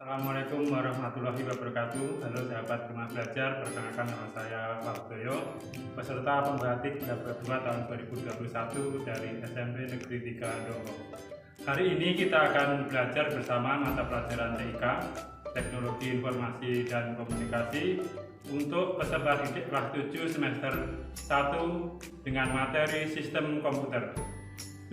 Assalamualaikum warahmatullahi wabarakatuh. Halo sahabat Rumah Belajar, perkenalkan nama saya Pak Doyo, peserta pembatik Maba 2 tahun 2021 dari SMP Negeri 3 Ndongo. Hari ini kita akan belajar bersama mata pelajaran TIK, Teknologi Informasi dan Komunikasi, untuk peserta didik kelas 7 semester 1 dengan materi Sistem Komputer.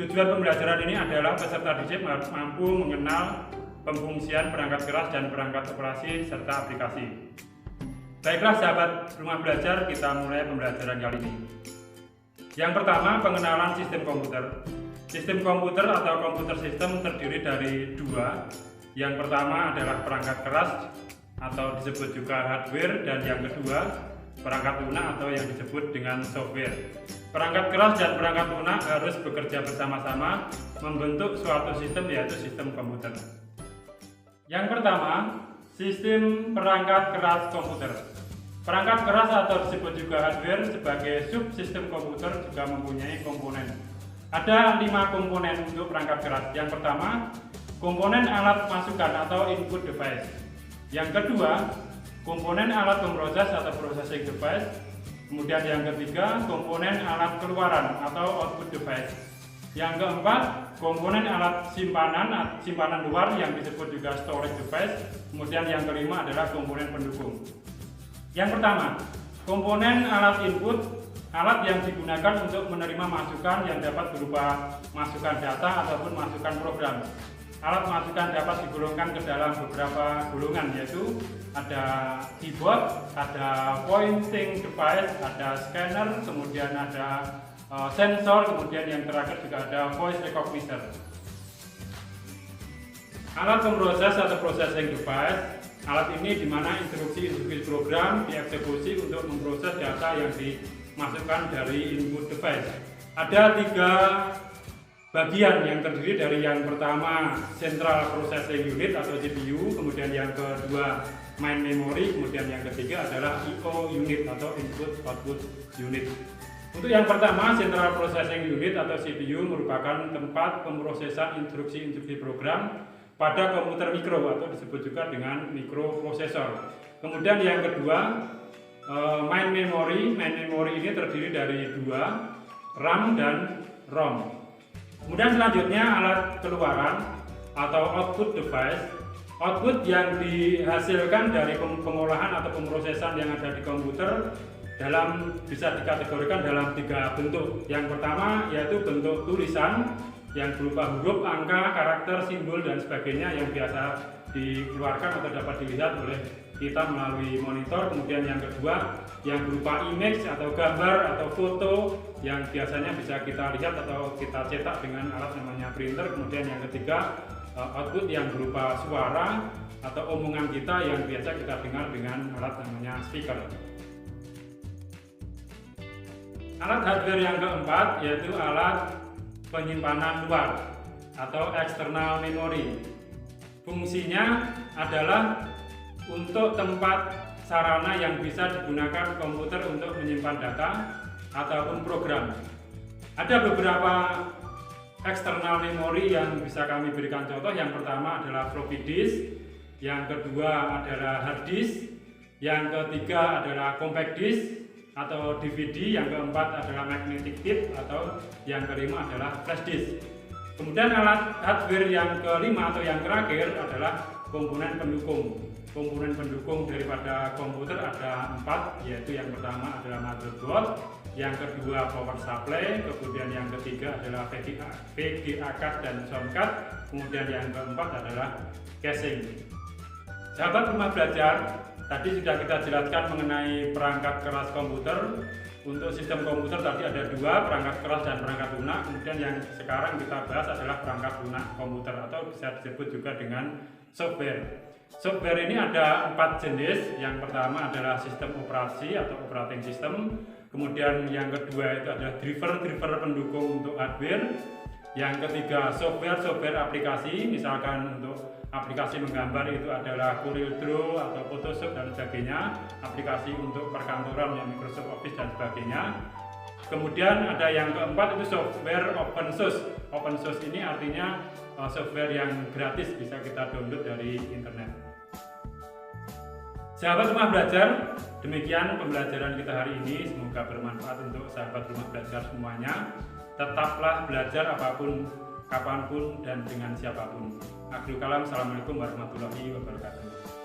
Tujuan pembelajaran ini adalah peserta didik mampu mengenal pemfungsian perangkat keras dan perangkat operasi serta aplikasi. Baiklah sahabat Rumah Belajar, kita mulai pembelajaran kali ini. Yang pertama, pengenalan sistem komputer. Sistem komputer atau komputer sistem terdiri dari dua. Yang pertama adalah perangkat keras atau disebut juga hardware, dan yang kedua perangkat lunak atau yang disebut dengan software. Perangkat keras dan perangkat lunak harus bekerja bersama-sama membentuk suatu sistem, yaitu sistem komputer. Yang pertama, sistem perangkat keras komputer. Perangkat keras atau disebut juga hardware sebagai subsistem komputer juga mempunyai komponen. Ada 5 komponen untuk perangkat keras. Yang pertama, komponen alat masukan atau input device. Yang kedua, komponen alat pemroses atau processing device. Kemudian yang ketiga, komponen alat keluaran atau output device. Yang keempat, komponen alat simpanan luar yang disebut juga storage device. Kemudian yang kelima adalah komponen pendukung. Yang pertama, komponen alat input, alat yang digunakan untuk menerima masukan yang dapat berupa masukan data ataupun masukan program. Alat masukan dapat digolongkan ke dalam beberapa golongan, yaitu ada keyboard, ada pointing device, ada scanner, kemudian ada sensor, kemudian yang terakhir juga ada voice recognition. Alat pemroses atau processing device, alat ini dimana instruksi program dieksekusi untuk memproses data yang dimasukkan dari input device. Ada 3 bagian yang terdiri dari yang pertama Central Processing Unit atau CPU, kemudian yang kedua main memory, kemudian yang ketiga adalah I/O unit atau input output unit. Untuk yang pertama, Central Processing Unit atau CPU merupakan tempat pemrosesan instruksi program pada komputer mikro atau disebut juga dengan mikroprosesor. Kemudian yang kedua, main memory. Main memory ini terdiri dari 2, RAM dan ROM. Kemudian selanjutnya alat keluaran atau output device. Output yang dihasilkan dari pengolahan atau pemrosesan yang ada di komputer bisa dikategorikan dalam 3 bentuk. Yang pertama yaitu bentuk tulisan yang berupa huruf, angka, karakter, simbol dan sebagainya yang biasa dikeluarkan atau dapat dilihat oleh kita melalui monitor. Kemudian yang kedua yang berupa image atau gambar atau foto yang biasanya bisa kita lihat atau kita cetak dengan alat namanya printer. Kemudian yang ketiga output yang berupa suara atau omongan kita yang biasa kita dengar dengan alat namanya speaker. Alat hardware yang keempat yaitu alat penyimpanan luar atau external memory. Fungsinya adalah untuk tempat sarana yang bisa digunakan komputer untuk menyimpan data ataupun program. Ada beberapa external memory yang bisa kami berikan contoh. Yang pertama adalah floppy disk, yang kedua adalah hard disk, yang ketiga adalah compact disk atau DVD, yang keempat adalah magnetic tape, atau yang kelima adalah flash disk. Kemudian alat hardware yang kelima atau yang terakhir adalah komponen pendukung. Komponen pendukung daripada komputer ada 4, yaitu yang pertama adalah motherboard, yang kedua power supply, kemudian yang ketiga adalah VGA card dan sound card, kemudian yang keempat adalah casing. Sahabat Rumah Belajar, tadi sudah kita jelaskan mengenai perangkat keras komputer. Untuk sistem komputer tadi ada 2, perangkat keras dan perangkat lunak. Kemudian yang sekarang kita bahas adalah perangkat lunak komputer atau bisa disebut juga dengan software. Software ini ada 4 jenis. Yang pertama adalah sistem operasi atau operating system. Kemudian yang kedua itu adalah driver pendukung untuk hardware. Yang ketiga software aplikasi, misalkan untuk aplikasi menggambar itu adalah CorelDRAW atau Photoshop dan sebagainya, aplikasi untuk perkantoran yang Microsoft Office dan sebagainya. Kemudian ada yang keempat itu software open source. Open source ini artinya software yang gratis, bisa kita download dari internet. Sahabat Rumah Belajar, demikian pembelajaran kita hari ini. Semoga bermanfaat untuk sahabat Rumah Belajar semuanya. Tetaplah belajar apapun, kapanpun, dan dengan siapapun. Akhirul kalam, assalamualaikum warahmatullahi wabarakatuh.